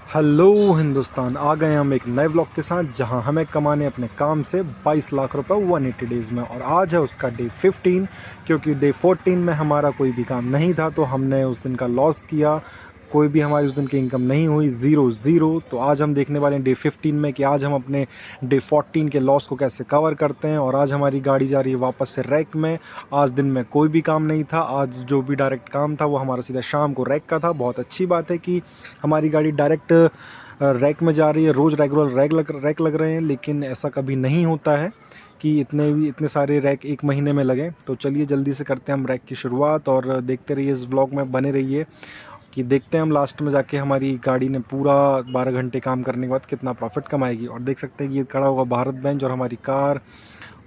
Hello Hindustan, आ गए हम एक नए व्लॉग के साथ जहां हमें कमाने अपने काम से 22 लाख रुपए 180 डेज़ में। और आज है उसका डे 15, क्योंकि डे 14 में हमारा कोई भी काम नहीं था तो हमने उस दिन का लॉस किया। कोई भी हमारी उस दिन की इनकम नहीं हुई, ज़ीरो ज़ीरो। तो आज हम देखने वाले हैं डे 15 में कि आज हम अपने डे 14 के लॉस को कैसे कवर करते हैं। और आज हमारी गाड़ी जा रही है वापस से रैक में। आज दिन में कोई भी काम नहीं था, आज जो भी डायरेक्ट काम था वो हमारा सीधा शाम को रैक का था। बहुत अच्छी बात है कि हमारी गाड़ी डायरेक्ट रैक में जा रही है। रोज़ रेगुलर रैक लग रहे हैं, लेकिन ऐसा कभी नहीं होता है कि इतने सारे रैक एक महीने में लगें। तो चलिए जल्दी से करते हैं हम रैक की शुरुआत, और देखते रहिए इस व्लॉग में, बने रहिए कि देखते हैं हम लास्ट में जाके हमारी गाड़ी ने पूरा 12 घंटे काम करने के बाद कितना प्रॉफिट कमाएगी। और देख सकते हैं कि ये खड़ा होगा भारत बेंच और हमारी कार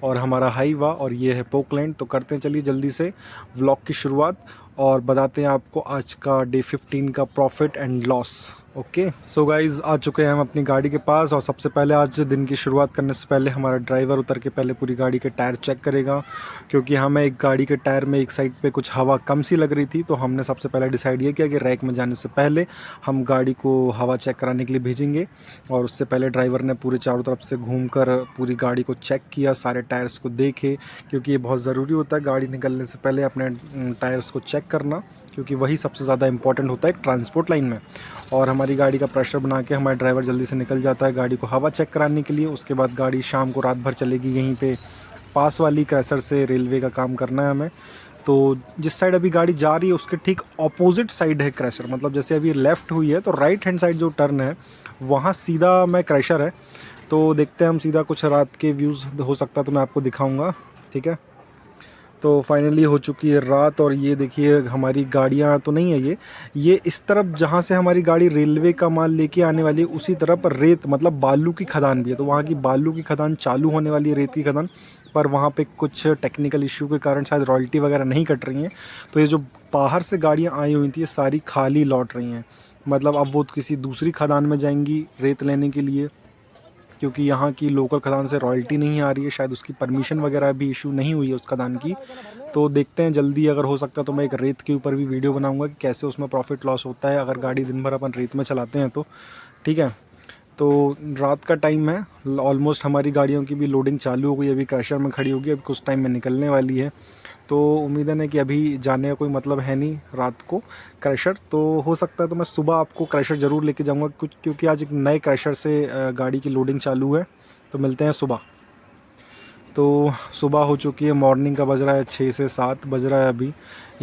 और हमारा हाईवा, और ये है पोकलैंड। तो करते हैं चलिए जल्दी से व्लॉग की शुरुआत और बताते हैं आपको आज का डे 15 का profit and loss. Okay so guys, आ चुके हैं हम अपनी गाड़ी के पास। और सबसे पहले आज दिन की शुरुआत करने से पहले हमारा ड्राइवर उतर के पहले पूरी गाड़ी के टायर चेक करेगा, क्योंकि हमें एक गाड़ी के टायर में एक साइड पे कुछ हवा कम सी लग रही थी। तो हमने सबसे पहले डिसाइड ये किया कि रैक में जाने से पहले हम गाड़ी को हवा चेक कराने के लिए भेजेंगे। और उससे पहले ड्राइवर ने पूरे चारों तरफ से घूमकर पूरी गाड़ी को चेक किया, सारे टायर्स को देखे, क्योंकि ये बहुत ज़रूरी होता है गाड़ी निकलने से पहले अपने टायर्स को चेक करना, क्योंकि वही सबसे ज़्यादा इंपॉर्टेंट होता है एक ट्रांसपोर्ट लाइन में। और हमारी गाड़ी का प्रेशर बना के हमारा ड्राइवर जल्दी से निकल जाता है गाड़ी को हवा चेक कराने के लिए। उसके बाद गाड़ी शाम को रात भर चलेगी यहीं पे पास वाली क्रैशर से। रेलवे का काम करना है हमें। तो जिस साइड अभी गाड़ी जा रही है उसके ठीक ऑपोजिट साइड है क्रैशर, मतलब जैसे अभी लेफ़्ट हुई है तो राइट हैंड साइड जो टर्न है वहाँ सीधा में क्रैशर है। तो देखते हैं हम सीधा, कुछ रात के व्यूज़ हो सकता है तो मैं आपको दिखाऊँगा, ठीक है। तो फाइनली हो चुकी है रात, और ये देखिए हमारी गाड़ियाँ तो नहीं है, ये इस तरफ जहाँ से हमारी गाड़ी रेलवे का माल लेके आने वाली है उसी तरफ रेत मतलब बालू की खदान भी है। तो वहाँ की बालू की खदान चालू होने वाली है, रेत की खदान। पर वहाँ पे कुछ टेक्निकल इश्यू के कारण शायद रॉयल्टी वगैरह नहीं कट रही हैं। तो ये जो बाहर से गाड़ियाँ आई हुई थी ये सारी खाली लौट रही हैं। मतलब अब वो किसी दूसरी खदान में जाएंगी रेत लेने के लिए, क्योंकि यहाँ की लोकल खदान से रॉयल्टी नहीं आ रही है, शायद उसकी परमिशन वगैरह भी इशू नहीं हुई है उस खदान की। तो देखते हैं जल्दी, अगर हो सकता है तो मैं एक रेत के ऊपर भी वीडियो बनाऊंगा कि कैसे उसमें प्रॉफिट लॉस होता है अगर गाड़ी दिन भर अपन रेत में चलाते हैं तो, ठीक है। तो रात का टाइम है, ऑलमोस्ट हमारी गाड़ियों की भी लोडिंग चालू हो गई, अभी क्रैशर में खड़ी होगी, अभी कुछ टाइम में निकलने वाली है। तो उम्मीद है कि अभी जाने का कोई मतलब है नहीं रात को क्रैशर। तो हो सकता है तो मैं सुबह आपको क्रैशर ज़रूर लेके जाऊंगा कुछ, क्योंकि आज एक नए क्रैशर से गाड़ी की लोडिंग चालू है। तो मिलते हैं सुबह। तो सुबह हो चुकी है, मॉर्निंग का बज रहा है 6 से 7 बज रहा है अभी।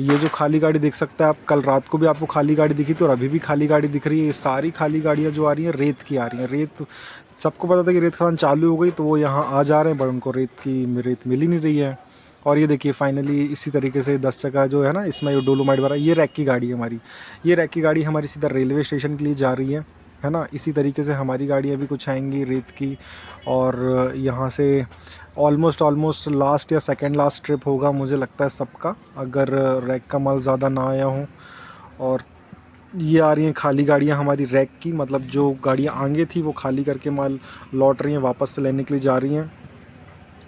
ये जो खाली गाड़ी देख सकते हैं आप, कल रात को भी आपको खाली गाड़ी दिखी थी और अभी भी खाली गाड़ी दिख रही है। ये सारी खाली गाड़ियाँ जो आ रही हैं रेत की आ रही हैं। रेत सबको पता था कि रेत खदान चालू हो गई तो वो यहाँ आ जा रहे हैं, पर उनको रेत मिल ही नहीं रही है। और ये देखिए फाइनली इसी तरीके से 10 चक्का जो है ना, इसमें ये डोलोमाइट भरा, ये रैक की गाड़ी है हमारी। ये रैक की गाड़ी हमारी सीधा रेलवे स्टेशन के लिए जा रही है ना। इसी तरीके से हमारी गाड़ियाँ भी कुछ आएंगी रेत की। और यहाँ से ऑलमोस्ट लास्ट या सेकंड लास्ट ट्रिप होगा मुझे लगता है सबका, अगर रैक का माल ज़्यादा ना आया हो। और ये आ रही हैं खाली गाड़ियाँ हमारी रैक की, मतलब जो गाड़ियाँ आगे थी वो खाली करके माल लौट रही हैं, वापस से लेने के लिए जा रही हैं।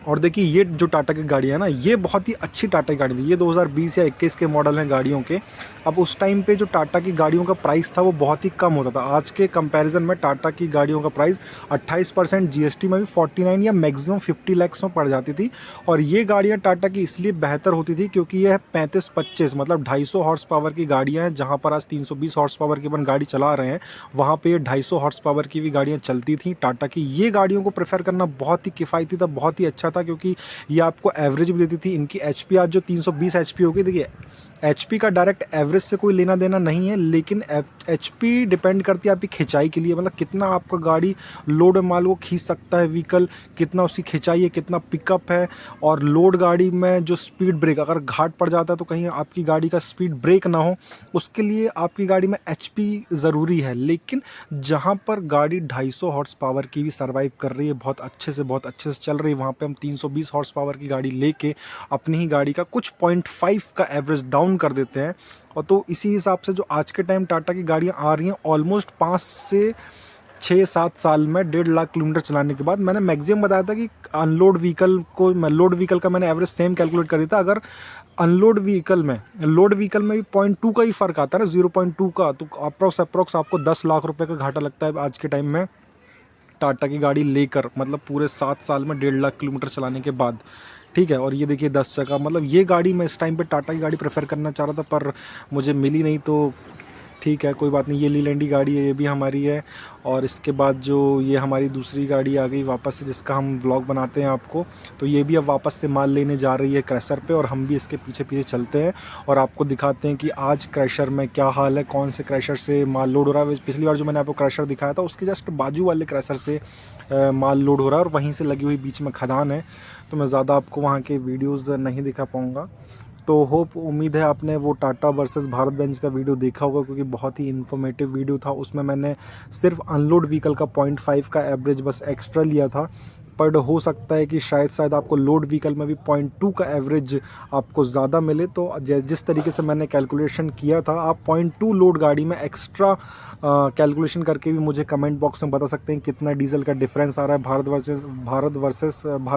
और देखिए ये जो टाटा की गाड़ी है ना, ये बहुत ही अच्छी टाटा की गाड़ी थी। ये 2020 या 21 के मॉडल हैं गाड़ियों के। अब उस टाइम पे जो टाटा की गाड़ियों का प्राइस था वो बहुत ही कम होता था। आज के कंपैरिजन में टाटा की गाड़ियों का प्राइस 28% जीएसटी में भी 49 या मैक्सिमम 50 लैक्स में पड़ जाती थी। और ये गाड़ियाँ टाटा की इसलिए बेहतर होती थी क्योंकि ये 35-25 मतलब 250 हॉर्स पावर की गाड़ियाँ हैं। जहाँ पर आज 320 हॉर्स पावर की अपन गाड़ी चला रहे हैं, वहाँ पर 250 हॉर्स पावर की भी गाड़ियाँ चलती थी टाटा की। ये गाड़ियों को प्रेफर करना बहुत ही किफ़ायती था, बहुत ही अच्छा था, क्योंकि ये आपको एवरेज भी देती थी। इनकी एचपी आज जो 320 एचपी होगी, देखिए एचपी का डायरेक्ट एवरेज से कोई लेना देना नहीं है, लेकिन एचपी डिपेंड करती है आपकी खिंचाई के लिए, मतलब कितना आपका गाड़ी लोड माल को खींच सकता है व्हीकल, कितना उसकी खिंचाई है, कितना पिकअप है। और लोड गाड़ी में जो स्पीड ब्रेक, अगर घाट पड़ जाता है तो कहीं आपकी गाड़ी का स्पीड ब्रेक ना हो, उसके लिए आपकी गाड़ी में एचपी ज़रूरी है। लेकिन जहाँ पर गाड़ी 250 हॉर्स पावर की भी सर्वाइव कर रही है, बहुत अच्छे से चल रही है, वहाँ पे हम 320 हॉर्स पावर की गाड़ी लेके अपनी ही गाड़ी का कुछ 0.5 का एवरेज डाउन कर देते हैं। और तो इसी हिसाब से जो आज के टाइम टाटा की गाड़ियां आ रही हैं, ऑलमोस्ट 5 से 6-7 साल में 1.5 लाख किलोमीटर चलाने के बाद, मैंने मैक्सिमम बताया था कि अनलोड व्हीकल को, मैं लोड व्हीकल का मैंने एवरेज सेम कैलकुलेट कर दिया था। अगर अनलोड व्हीकल में, लोड व्हीकल में भी 0.2 का ही फ़र्क आता है ना, 0.2 का, तो अप्रोक्स आपको 10 लाख रुपए का घाटा लगता है आज के टाइम में टाटा की गाड़ी लेकर, मतलब पूरे 7 साल में 1.5 लाख किलोमीटर चलाने के बाद। ठीक है, और ये देखिए 10 चक्का, मतलब ये गाड़ी मैं इस टाइम पे टाटा की गाड़ी प्रेफर करना चाह रहा था पर मुझे मिली नहीं, तो ठीक है कोई बात नहीं। ये लीलैंड की गाड़ी है, ये भी हमारी है। और इसके बाद जो ये हमारी दूसरी गाड़ी आ गई वापस से, जिसका हम व्लॉग बनाते हैं आपको, तो ये भी अब वापस से माल लेने जा रही है क्रैशर पे, और हम भी इसके पीछे पीछे चलते हैं और आपको दिखाते हैं कि आज क्रैशर में क्या हाल है, कौन से क्रैशर से माल लोड हो रहा है। पिछली बार जो मैंने आपको क्रैशर दिखाया था उसके जस्ट बाजू वाले क्रैशर से माल लोड हो रहा है, और वहीं से लगी हुई बीच में खदान है, तो मैं ज़्यादा आपको वहाँ के वीडियोज़ नहीं दिखा पाऊँगा। तो उम्मीद है आपने वो टाटा वर्सेस भारत बेंज का वीडियो देखा होगा, क्योंकि बहुत ही इन्फॉर्मेटिव वीडियो था। उसमें मैंने सिर्फ अनलोड व्हीकल का 0.5 का एवरेज बस एक्स्ट्रा लिया था, पर हो सकता है कि शायद आपको लोड व्हीकल में भी 0.2 का एवरेज आपको ज़्यादा मिले। तो जिस तरीके से मैंने कैलकुलेशन किया था, आप 0.2 लोड गाड़ी में एक्स्ट्रा कैलकुलेशन करके भी मुझे कमेंट बॉक्स में बता सकते हैं कितना डीजल का डिफरेंस आ रहा है भारत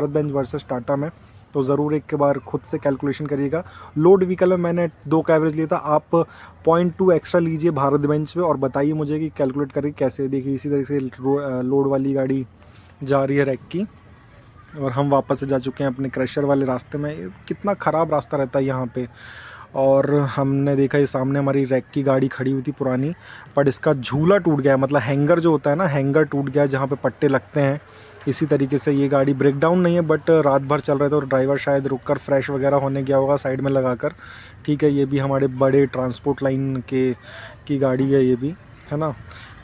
बेंज वर्सेस टाटा में। तो ज़रूर एक बार खुद से कैलकुलेशन करिएगा। लोड व्हीकल में मैंने 2 का एवरेज लिया था, आप 0.2 एक्स्ट्रा लीजिए भारत बेंच पे और बताइए मुझे कि कैलकुलेट करिए कैसे। देखिए इसी तरीके से लोड वाली गाड़ी जा रही है रैक की, और हम वापस से जा चुके हैं अपने क्रैशर वाले रास्ते में। कितना ख़राब रास्ता रहता है यहाँ पे। और हमने देखा ये सामने हमारी रैक की गाड़ी खड़ी हुई थी पुरानी, पर इसका झूला टूट गया, मतलब हैंगर जो होता है ना, हैंगर टूट गया जहाँ पे पट्टे लगते हैं। इसी तरीके से ये गाड़ी ब्रेक डाउन नहीं है, बट रात भर चल रहे थे और ड्राइवर शायद रुककर फ्रेश वगैरह होने गया होगा साइड में लगाकर। ठीक है, ये भी हमारे बड़े ट्रांसपोर्ट लाइन की गाड़ी है ये भी, है ना।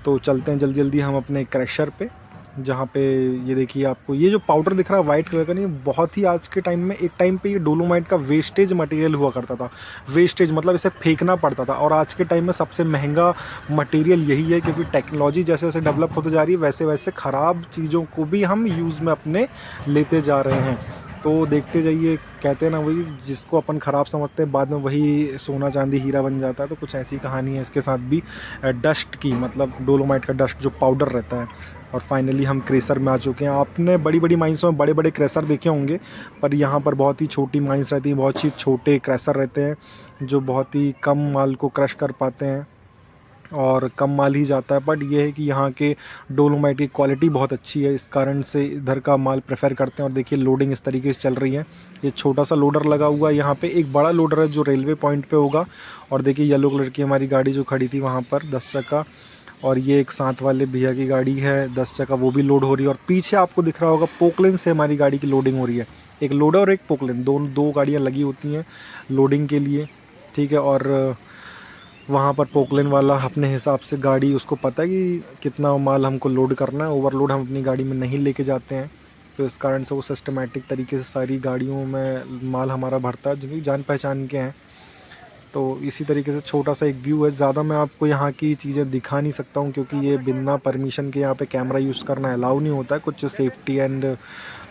तो चलते हैं जल्दी जल्दी हम अपने क्रैशर पे, जहाँ पे ये देखिए आपको ये जो पाउडर दिख रहा है वाइट कलर का, नहीं बहुत ही आज के टाइम में, एक टाइम पे ये डोलोमाइट का वेस्टेज मटेरियल हुआ करता था। वेस्टेज मतलब इसे फेंकना पड़ता था, और आज के टाइम में सबसे महंगा मटेरियल यही है, क्योंकि टेक्नोलॉजी जैसे जैसे डेवलप होते जा रही है वैसे वैसे ख़राब चीज़ों को भी हम यूज़ में अपने लेते जा रहे हैं। तो देखते जाइए, कहते हैं ना वही, जिसको अपन ख़राब समझते हैं बाद में वही सोना चांदी हीरा बन जाता है। तो कुछ ऐसी कहानी है इसके साथ भी डस्ट की, मतलब डोलोमाइट का डस्ट जो पाउडर रहता है। और फाइनली हम क्रेशर में आ चुके हैं। आपने बड़ी बड़ी माइंसों में बड़े बड़े क्रेशर देखे होंगे, पर यहाँ पर बहुत ही छोटी माइंस रहती हैं, बहुत ही छोटे क्रेशर रहते हैं जो बहुत ही कम माल को क्रश कर पाते हैं और कम माल ही जाता है। बट ये है कि यहाँ के डोलोमाइट की क्वालिटी बहुत अच्छी है, इस कारण से इधर का माल प्रेफर करते हैं। और देखिए लोडिंग इस तरीके से चल रही है। ये छोटा सा लोडर लगा हुआ है यहाँ पे, एक बड़ा लोडर है जो रेलवे पॉइंट पे होगा। और देखिए येलो कलर की हमारी गाड़ी जो खड़ी थी वहाँ पर 10 चक्का, और ये एक साथ वाले भैया की गाड़ी है 10 चक्का, वो भी लोड हो रही है। और पीछे आपको दिख रहा होगा पोकलेन से हमारी गाड़ी की लोडिंग हो रही है। एक लोडर और एक पोकलेन, दो गाड़ियाँ लगी होती हैं लोडिंग के लिए। ठीक है, और वहाँ पर पोकलेन वाला अपने हिसाब से गाड़ी, उसको पता है कि कितना माल हमको लोड करना है। ओवरलोड हम अपनी गाड़ी में नहीं लेके जाते हैं, तो इस कारण से वो सिस्टमेटिक तरीके से सारी गाड़ियों में माल हमारा भरता है, जिनकी जान पहचान के हैं। तो इसी तरीके से छोटा सा एक व्यू है। ज़्यादा मैं आपको यहाँ की चीज़ें दिखा नहीं सकता हूँ, क्योंकि ये बिना परमिशन के यहाँ पे कैमरा यूज़ करना अलाउ नहीं होता है। कुछ सेफ्टी एंड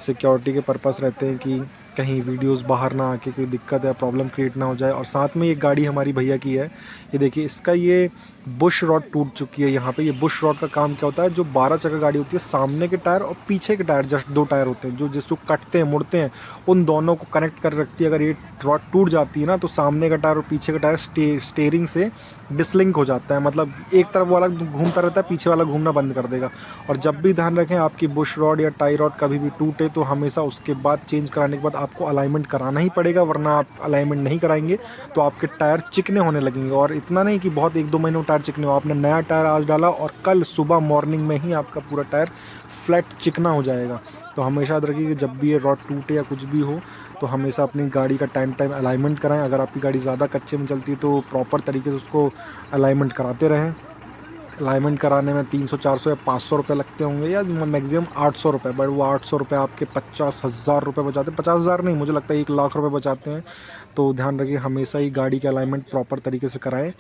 सिक्योरिटी के पर्पस रहते हैं कि कहीं वीडियोस बाहर ना आके कोई दिक्कत या प्रॉब्लम क्रिएट ना हो जाए। और साथ में एक गाड़ी हमारी भैया की है, ये देखिए इसका ये बुश रॉड टूट चुकी है यहाँ पे। ये बुश रॉड का काम क्या होता है, जो 12 चक्का गाड़ी होती है, सामने के टायर और पीछे के टायर, जस्ट 2 टायर होते हैं जो कटते हैं मुड़ते हैं, उन दोनों को कनेक्ट कर रखती है। अगर ये रॉड टूट जाती है ना, तो सामने का टायर और पीछे का टायर स्टेयरिंग से डिसलिंक हो जाता है, मतलब एक तरफ वाला घूमता रहता है, पीछे वाला घूमना बंद कर देगा। और जब भी ध्यान रखें आपकी बुश रॉड या टाई रॉड कभी भी टूटे, तो हमेशा उसके बाद चेंज कराने के बाद आपको अलाइनमेंट कराना ही पड़ेगा, वरना आप अलाइनमेंट नहीं कराएंगे तो आपके टायर चिकने होने लगेंगे। और इतना नहीं कि बहुत 1-2 महीनों टायर चिकने हो, आपने नया टायर आज डाला और कल सुबह मॉर्निंग में ही आपका पूरा टायर फ्लैट चिकना हो जाएगा। तो हमेशा याद रखिए कि जब भी ये रॉड टूटे या कुछ भी हो, तो हमेशा अपनी गाड़ी का टाइम अलाइनमेंट कराएं। अगर आपकी गाड़ी ज़्यादा कच्चे में चलती है तो प्रॉपर तरीके से उसको अलाइनमेंट कराते रहें। अलाइनमेंट कराने में 300-400 या 500 रुपये लगते होंगे, या मैक्सिमम 800 रुपये। बट वो 800 रुपये आपके 50,000 रुपये बचाते हैं। 50,000 नहीं, मुझे लगता है 1 लाख रुपये बचाते हैं। तो ध्यान रखिए हमेशा ही गाड़ी के अलाइनमेंट प्रॉपर तरीके से कराएं।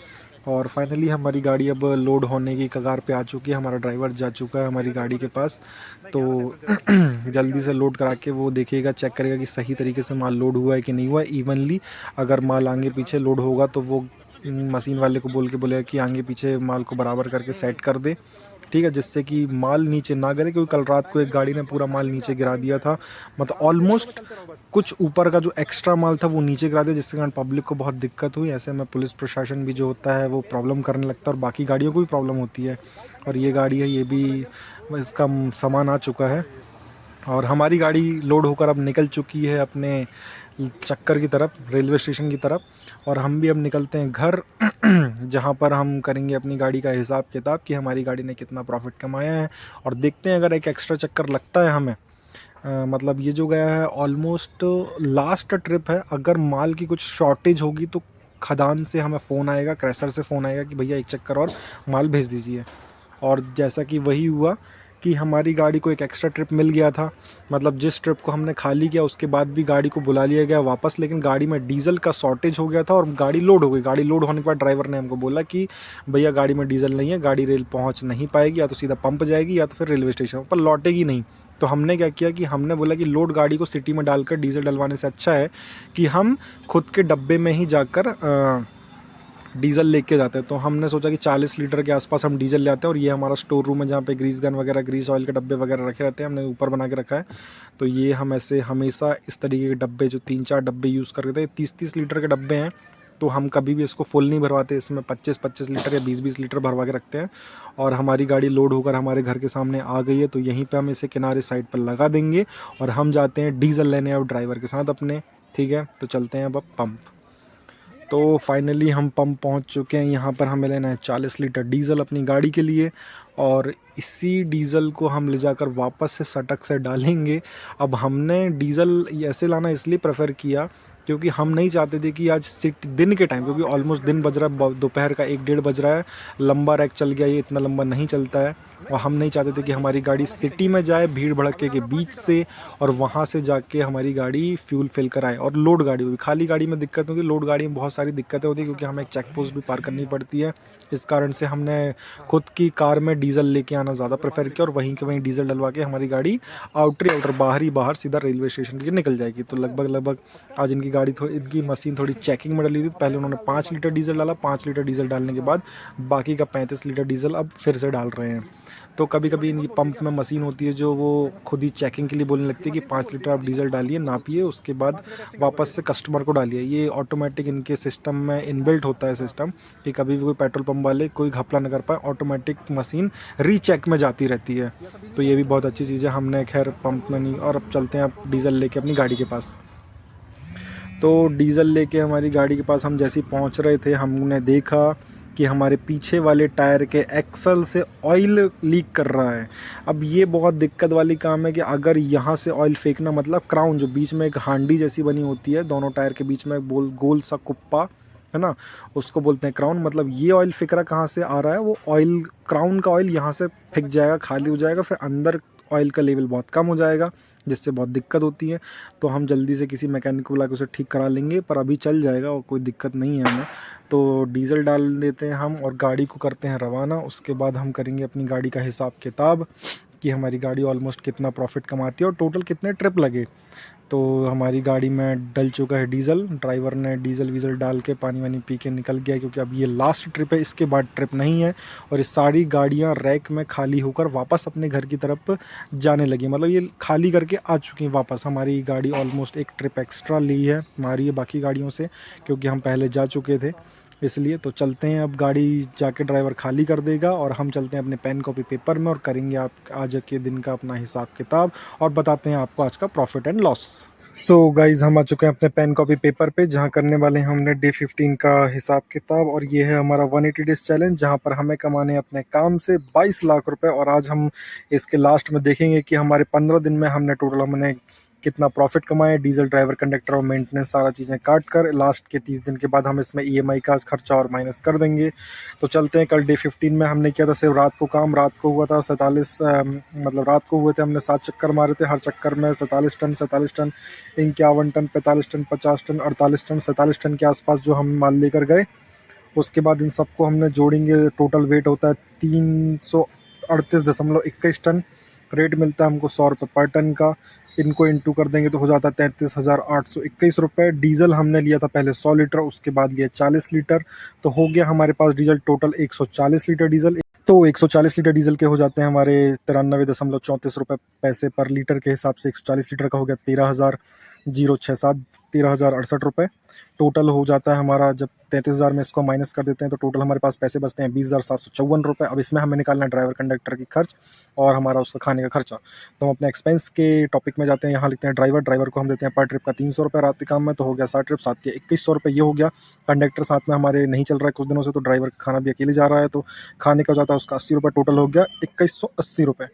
और फाइनली हमारी गाड़ी अब लोड होने की कगार पे आ चुकी है। हमारा ड्राइवर जा चुका है हमारी गाड़ी के पास, तो जल्दी से लोड करा के वो देखिएगा, चेक करेगा कि सही तरीके से माल लोड हुआ है कि नहीं हुआ है इवनली। अगर माल आगे पीछे लोड होगा तो वो मशीन वाले को बोल के बोलेगा कि आगे पीछे माल को बराबर करके सेट कर दे। ठीक है, जिससे कि माल नीचे ना गिरे, क्योंकि कल रात को एक गाड़ी ने पूरा माल नीचे गिरा दिया था, मतलब ऑलमोस्ट कुछ ऊपर का जो एक्स्ट्रा माल था वो नीचे गिरा दिया, जिसके कारण पब्लिक को बहुत दिक्कत हुई। ऐसे में पुलिस प्रशासन भी जो होता है वो प्रॉब्लम करने लगता है और बाकी गाड़ियों को भी प्रॉब्लम होती है। और ये गाड़ी है, ये भी इसका सामान आ चुका है और हमारी गाड़ी लोड होकर अब निकल चुकी है अपने चक्कर की तरफ, रेलवे स्टेशन की तरफ। और हम भी अब निकलते हैं घर जहाँ पर हम करेंगे अपनी गाड़ी का हिसाब किताब कि हमारी गाड़ी ने कितना प्रॉफिट कमाया है। और देखते हैं अगर एक एक्स्ट्रा चक्कर लगता है हमें, मतलब ये जो गया है ऑलमोस्ट लास्ट ट्रिप है, अगर माल की कुछ शॉर्टेज होगी तो खदान से हमें फ़ोन आएगा, क्रैशर से फ़ोन आएगा कि भैया एक चक्कर और माल भेज दीजिए। और जैसा कि वही हुआ कि हमारी गाड़ी को एक एक्स्ट्रा ट्रिप मिल गया था, मतलब जिस ट्रिप को हमने खाली किया उसके बाद भी गाड़ी को बुला लिया गया वापस, लेकिन गाड़ी में डीजल का शॉर्टेज हो गया था और गाड़ी लोड हो गई। गाड़ी लोड होने के बाद ड्राइवर ने हमको बोला कि भैया गाड़ी में डीजल नहीं है, गाड़ी रेल पहुंच नहीं पाएगी, या तो सीधा पंप जाएगी या तो फिर रेलवे स्टेशन पर लौटेगी नहीं। तो हमने क्या किया कि हमने बोला कि लोड गाड़ी को सिटी में डालकर डीजल डलवाने से अच्छा है कि हम खुद के डब्बे में ही जाकर डीज़ल लेके जाते हैं। तो हमने सोचा कि 40 लीटर के आसपास हम डीजल ले आते हैं और ये हमारा स्टोर रूम है जहाँ पे ग्रीस गन वगैरह, ग्रीस ऑयल के डब्बे वगैरह रखे रहते हैं, हमने ऊपर बना के रखा है। तो ये हम ऐसे हमेशा इस तरीके के डब्बे, जो 3-4 डब्बे यूज़ करते हैं, 30-30 लीटर के डब्बे हैं, तो हम कभी भी इसको फुल नहीं भरवाते, इसमें 25-25 लीटर या 20-20 लीटर भरवा के रखते हैं। और हमारी गाड़ी लोड होकर हमारे घर के सामने आ गई है, तो यहीं पे हम इसे किनारे साइड पर लगा देंगे और हम जाते हैं डीजल लेने अब ड्राइवर के साथ अपने। ठीक है, तो चलते हैं अब पंप। तो फाइनली हम पंप पहुंच चुके हैं। यहाँ पर हमें लेना है 40 लीटर डीज़ल अपनी गाड़ी के लिए और इसी डीज़ल को हम ले जाकर वापस से सटक से डालेंगे। अब हमने डीज़ल ऐसे लाना इसलिए प्रेफर किया क्योंकि हम नहीं चाहते थे कि आज दिन के टाइम, क्योंकि ऑलमोस्ट दिन बज रहा है, दोपहर का 1-1:30 बज रहा है, लंबा रैक चल गया, ये इतना लंबा नहीं चलता है। और हम नहीं चाहते थे कि हमारी गाड़ी सिटी में जाए भीड़ भड़के के बीच से और वहाँ से जाके हमारी गाड़ी फ्यूल फिल कराए। और लोड गाड़ी हुई, खाली गाड़ी में दिक्कत होती है, लोड गाड़ी में बहुत सारी दिक्कतें होती है क्योंकि हमें एक चेक पोस्ट भी पार करनी पड़ती है। इस कारण से हमने खुद की कार में डीज़ल लेके आना ज़्यादा प्रेफर किया और वहीं के वहीं डीज़ल डलवा के हमारी गाड़ी आउटर बाहर सीधा रेलवे स्टेशन के निकल जाएगी। तो लगभग आज इनकी गाड़ी इनकी मशीन थोड़ी चेकिंग में डली थी। पहले उन्होंने 5 लीटर डीजल डाला, 5 लीटर डीजल डालने के बाद बाकी का 35 लीटर डीजल अब फिर से डाल रहे हैं। तो कभी कभी इनकी पंप में मशीन होती है जो वो खुद ही चेकिंग के लिए बोलने लगती है कि 5 लीटर आप डीजल डालिए, नापिए, उसके बाद वापस से कस्टमर को डालिए। ये ऑटोमेटिक इनके सिस्टम में इनबिल्ट होता है सिस्टम कि कभी भी कोई पेट्रोल पंप वाले कोई घपला न कर पाए, ऑटोमेटिक मशीन रीचेक में जाती रहती है। तो ये भी बहुत अच्छी चीज़ है। हमने खैर पंप में नहीं, और अब चलते हैं अब डीजल लेके अपनी गाड़ी के पास। तो डीज़ल लेके हमारी गाड़ी के पास हम जैसे ही पहुंच रहे थे, हमने देखा कि हमारे पीछे वाले टायर के एक्सल से ऑयल लीक कर रहा है। अब ये बहुत दिक्कत वाली काम है कि अगर यहाँ से ऑयल फेंकना, मतलब क्राउन जो बीच में एक हांडी जैसी बनी होती है, दोनों टायर के बीच में गोल सा कुप्पा है ना, उसको बोलते हैं क्राउन। मतलब ये ऑयल फेंक रहा कहाँ से आ रहा है, वो ऑयल क्राउन का ऑयल यहाँ से फेंक जाएगा, खाली हो जाएगा, फिर अंदर ऑयल का लेवल बहुत कम हो जाएगा, जिससे बहुत दिक्कत होती है। तो हम जल्दी से किसी मैकेनिक को बुला के उसे ठीक करा लेंगे, पर अभी चल जाएगा और कोई दिक्कत नहीं है हमें। तो डीज़ल डाल देते हैं हम और गाड़ी को करते हैं रवाना। उसके बाद हम करेंगे अपनी गाड़ी का हिसाब किताब कि हमारी गाड़ी ऑलमोस्ट कितना प्रॉफिट कमाती है और टोटल कितने ट्रिप लगे। तो हमारी गाड़ी में डल चुका है डीज़ल, ड्राइवर ने डीज़ल वीज़ल डाल के पानी वानी पी के निकल गया, क्योंकि अब ये लास्ट ट्रिप है, इसके बाद ट्रिप नहीं है। और ये सारी गाड़ियां रैक में खाली होकर वापस अपने घर की तरफ जाने लगी, मतलब ये खाली करके आ चुकी हैं वापस। हमारी गाड़ी ऑलमोस्ट एक ट्रिप एक्स्ट्रा ली है हमारी ये बाकी गाड़ियों से, क्योंकि हम पहले जा चुके थे इसलिए। तो चलते हैं, अब गाड़ी जाके ड्राइवर खाली कर देगा और हम चलते हैं अपने पेन कॉपी पेपर में और करेंगे आप आज के दिन का अपना हिसाब किताब और बताते हैं आपको आज का profit and loss. So guys, हम आ चुके हैं अपने पेन कॉपी पेपर पे, जहाँ करने वाले हैं हमने डे 15 का हिसाब किताब। और ये है हमारा 180 डेज चैलेंज, जहाँ पर हमें कमाने अपने काम से 22 लाख रुपए। और आज हम इसके लास्ट में देखेंगे कि हमारे 15 दिन में हमने टोटल हमने कितना प्रॉफिट कमाया, डीजल, ड्राइवर, कंडक्टर और मेंटेनेंस सारा चीज़ें काट कर। लास्ट के 30 दिन के बाद हम इसमें ईएमआई का खर्चा और माइनस कर देंगे। तो चलते हैं, कल डे 15 में हमने किया था सिर्फ रात को काम। रात को हुआ था 47 मतलब रात को हुए थे हमने 7 चक्कर मारे थे, हर चक्कर में 47 ton 47 ton 51 ton 45 ton 50 ton 48 ton 47 ton के आसपास जो हम माल लेकर गए। उसके बाद इन सबको हमने जोड़ेंगे, टोटल वेट होता है 338.21 टन। रेट मिलता है हमको 100 रुपये पर टन का। इनको इंटू कर देंगे तो हो जाता है 33,821 रुपये। डीजल हमने लिया था पहले 100 लीटर, उसके बाद लिया 40 लीटर, तो हो गया हमारे पास डीजल टोटल 140 लीटर डीजल। तो 140 लीटर डीजल के हो जाते हैं हमारे 93.34 रुपये पैसे पर लीटर के हिसाब से 140 लीटर का हो गया 13,067 13,068 रुपये। टोटल हो जाता है हमारा, जब 33,000 में इसको माइनस कर देते हैं तो टोटल हमारे पास पैसे बचते हैं 20,754 रुपये। अब इसमें हमें निकालना है ड्राइवर कंडक्टर की खर्च और हमारा उसका खाने का खर्चा। तो हम अपने एक्सपेंस के टॉपिक में जाते हैं। यहाँ लिखते हैं ड्राइवर को हम देते हैं पर ट्रिप का 300 रुपये रात के काम में, तो हो गया 7 ट्रिप 7 के 2100 रुपये, ये हो गया। कंडक्टर साथ में हमारे नहीं चल रहा है कुछ दिनों से, तो ड्राइवर का खाना भी अकेले जा रहा है, तो खाने का हो जाता है उसका 80 रुपये, टोटल हो गया 2180 रुपये।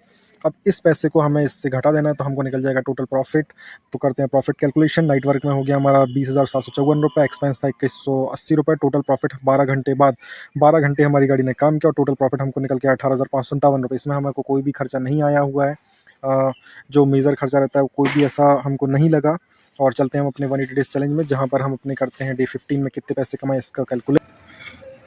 अब इस पैसे को हमें इससे घटा देना है, तो हमको निकल जाएगा टोटल प्रॉफिट। तो करते हैं प्रॉफिट कैलकुलेशन। नाइट वर्क में हो गया हमारा 20,754 रुपये, एक्सपेंस था 2180 रुपये, टोटल प्रॉफिट 12 घंटे बाद 12 घंटे हमारी गाड़ी ने काम किया और टोटल प्रॉफिट हमको निकल के 18,557 रुपये। इसमें हमको कोई भी खर्चा नहीं आया हुआ है, जो मेजर खर्चा रहता है कोई भी ऐसा हमको नहीं लगा। और चलते हैं हम अपने 180 डेज चैलेंज में, जहाँ पर हम अपने करते हैं डे 15 में कितने पैसे कमाए इसका कैलकुलेट।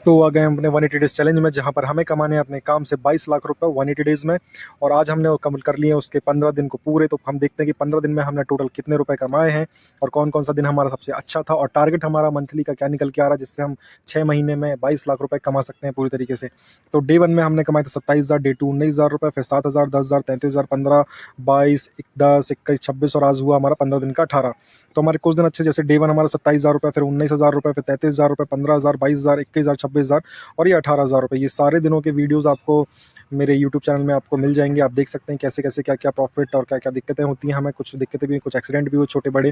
तो आ गए हम अपने 180 डेज चैलेंज में, जहाँ पर हमें कमाने हैं अपने काम से 22 लाख रुपए 180 डेज में। और आज हमने वो कम्प्लीट कर लिए हैं उसके 15 दिन को पूरे। तो हम देखते हैं कि 15 दिन में हमने टोटल कितने रुपए कमाए हैं और कौन कौन सा दिन हमारा सबसे अच्छा था, और टारगेट हमारा मंथली का क्या निकल के आ रहा है, जिससे हम 6 महीने में 22 लाख रुपए कमा सकते हैं पूरी तरीके से। तो डे 1 में हमने कमाए थे 27,000, डे 2 19,000 रुपये, फिर 7,000, 10,000, 33,000, 15, 22, 10, 21, 26 और आज हुआ हमारा 15 दिन का 18। तो हमारे कुछ दिन अच्छे, जैसे डे 1 हमारा 27,000 रुपये, फिर 19,000 रुपये, फिर 33,000 रुपये, 15,000, 22,000, 21,000, 26,000 और ये 18,000 रुपये। ये सारे दिनों के वीडियोस आपको मेरे यूट्यूब चैनल में आपको मिल जाएंगे। आप देख सकते हैं कैसे कैसे क्या क्या प्रॉफिट और क्या क्या दिक्कतें होती हैं। हमें कुछ दिक्कतें भी, कुछ एक्सीडेंट भी हुए छोटे बड़े,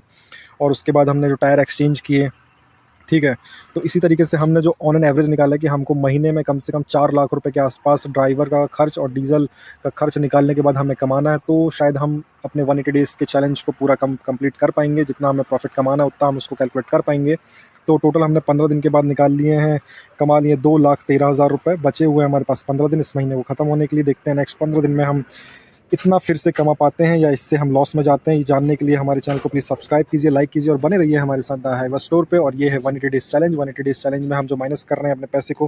और उसके बाद हमने जो टायर एक्सचेंज किए, ठीक है। तो इसी तरीके से हमने जो ऑन एन एवरेज निकाला है कि हमको महीने में कम से कम 4 लाख रुपए के आसपास ड्राइवर का खर्च और डीजल का खर्च निकालने के बाद हमें कमाना है। तो शायद हम अपने 180 डेज़ के चैलेंज को पूरा कंप्लीट कर पाएंगे। जितना हमें प्रॉफिट कमाना है उतना हम उसको कैलकुलेट कर पाएंगे। तो टोटल हमने 15 दिन के बाद निकाल लिए हैं, कमा लिए 2,13,000 रुपये। बचे हुए हमारे पास 15 दिन इस महीने को ख़त्म होने के लिए। देखते हैं नेक्स्ट 15 दिन में हम इतना फिर से कमा पाते हैं या इससे हम लॉस में जाते हैं। ये जानने के लिए हमारे चैनल को प्लीज़ सब्सक्राइब कीजिए, लाइक कीजिए और बने रहिए हमारे साथ द हाईवा स्टोर पे। और ये है 180 डेज़ चैलेंज। 180 डेज़ चैलेंज में हम जो माइनस कर रहे हैं अपने पैसे को,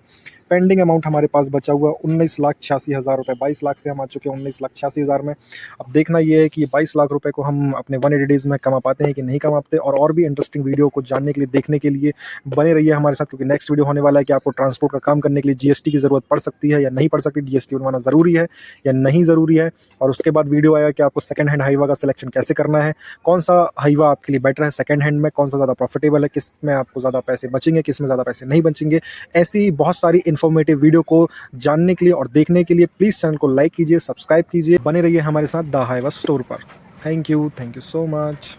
पेंडिंग अमाउंट हमारे पास बचा हुआ 19,86,000 रुपये। 22 लाख से हम आ चुके हैं 19,86,000 में। अब देखना ये है कि 22 लाख रुपये को हम अपने 180 डेज़ में कमा पाते हैं कि नहीं कमा पाते। और भी इंटरेस्टिंग वीडियो को जानने के लिए, देखने के लिए बने रहिए हमारे साथ, क्योंकि नेक्स्ट वीडियो होने वाला है कि आपको ट्रांसपोर्ट का काम करने के लिए जीएसटी की ज़रूरत पड़ सकती है या नहीं पड़ सकती, जीएसटी बनवाना ज़रूरी है या नहीं ज़रूरी है। और उसके बाद वीडियो आएगा कि आपको सेकंड हैंड हाईवा का सिलेक्शन कैसे करना है, कौन सा हाईवा आपके लिए बेटर है सेकंड हैंड में, कौन सा ज़्यादा प्रॉफिटेबल है, किस में आपको ज़्यादा पैसे बचेंगे, किस में ज़्यादा पैसे नहीं बचेंगे। ऐसी बहुत सारी इन्फॉर्मेटिव वीडियो को जानने के लिए और देखने के लिए प्लीज़ चैनल को लाइक कीजिए, सब्सक्राइब कीजिए, बने रहिए हमारे साथ द हाईवा स्टोर पर। Thank you so much.